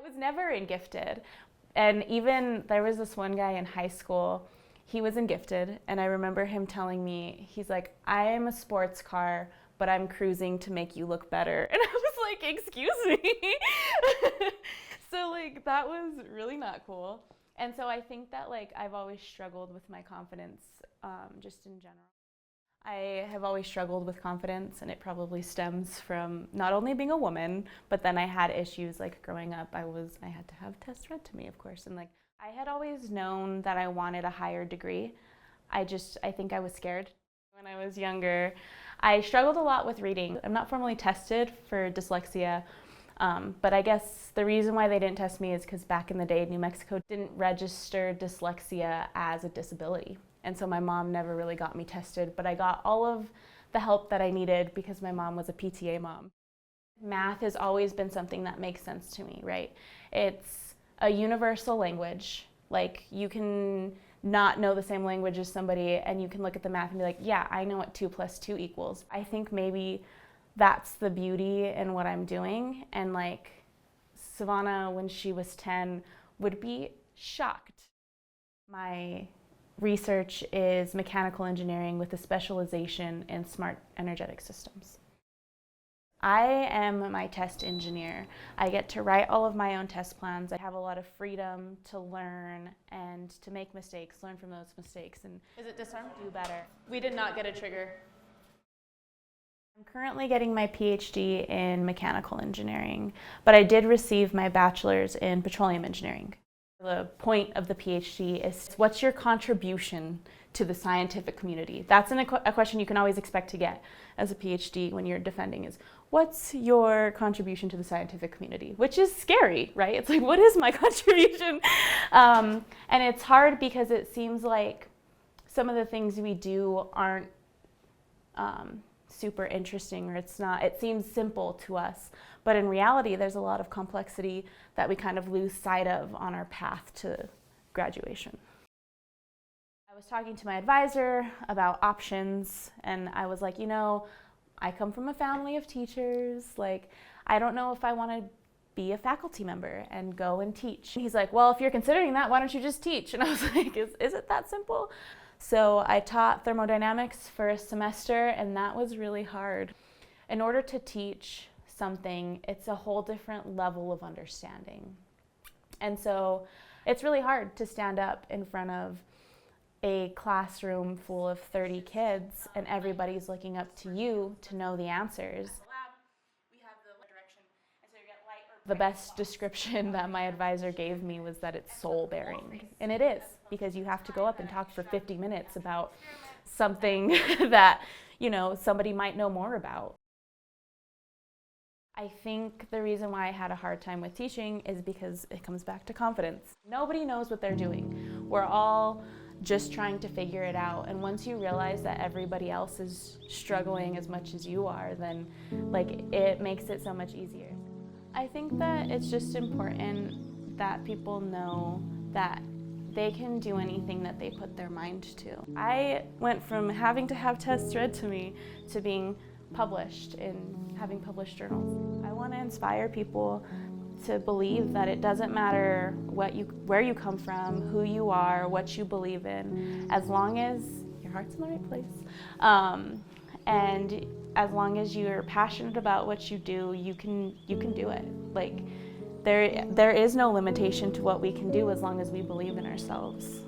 was never in gifted. And even there was this one guy in high school, he was in gifted, and I remember him telling me, he's like, I am a sports car, but I'm cruising to make you look better. And I was like, excuse me? So like that was really not cool. And so I think that like I've always struggled with my confidence, just in general. I have always struggled with confidence, and it probably stems from not only being a woman, but then I had issues like growing up. I had to have tests read to me, of course, and like I had always known that I wanted a higher degree. I think I was scared. When I was younger, I struggled a lot with reading. I'm not formally tested for dyslexia, but I guess the reason why they didn't test me is because back in the day, New Mexico didn't register dyslexia as a disability. And so my mom never really got me tested, but I got all of the help that I needed because my mom was a PTA mom. Math has always been something that makes sense to me, right? It's a universal language. Like you can not know the same language as somebody and you can look at the math and be like, yeah, I know what 2 + 2 equals. I think maybe that's the beauty in what I'm doing. And like Savannah, when she was 10, would be shocked. My research is mechanical engineering with a specialization in smart energetic systems. I am my test engineer. I get to write all of my own test plans. I have a lot of freedom to learn and to make mistakes, learn from those mistakes, and is it disarm? Do better. We did not get a trigger. I'm currently getting my PhD in mechanical engineering, but I did receive my bachelor's in petroleum engineering. The point of the PhD is, what's your contribution to the scientific community? That's a question you can always expect to get as a PhD when you're defending is, what's your contribution to the scientific community? Which is scary, right? It's like, what is my contribution? And it's hard because it seems like some of the things we do aren't super interesting, or it seems simple to us, but in reality there's a lot of complexity that we kind of lose sight of on our path to graduation. I was talking to my advisor about options, and I was like, I come from a family of teachers, like I don't know if I want to be a faculty member and go and teach. He's like, well, if you're considering that, why don't you just teach? And I was like, is it that simple? So I taught thermodynamics for a semester, and that was really hard. In order to teach something, it's a whole different level of understanding. And so it's really hard to stand up in front of a classroom full of 30 kids and everybody's looking up to you to know the answers. The best description that my advisor gave me was that it's soul-bearing. And it is, because you have to go up and talk for 50 minutes about something that, somebody might know more about. I think the reason why I had a hard time with teaching is because it comes back to confidence. Nobody knows what they're doing. We're all just trying to figure it out. And once you realize that everybody else is struggling as much as you are, then it makes it so much easier. I think that it's just important that people know that they can do anything that they put their mind to. I went from having to have tests read to me to being published in having published journals. I want to inspire people to believe that it doesn't matter where you come from, who you are, what you believe in, as long as your heart's in the right place. And as long as you're passionate about what you do, you can do it. There is no limitation to what we can do as long as we believe in ourselves.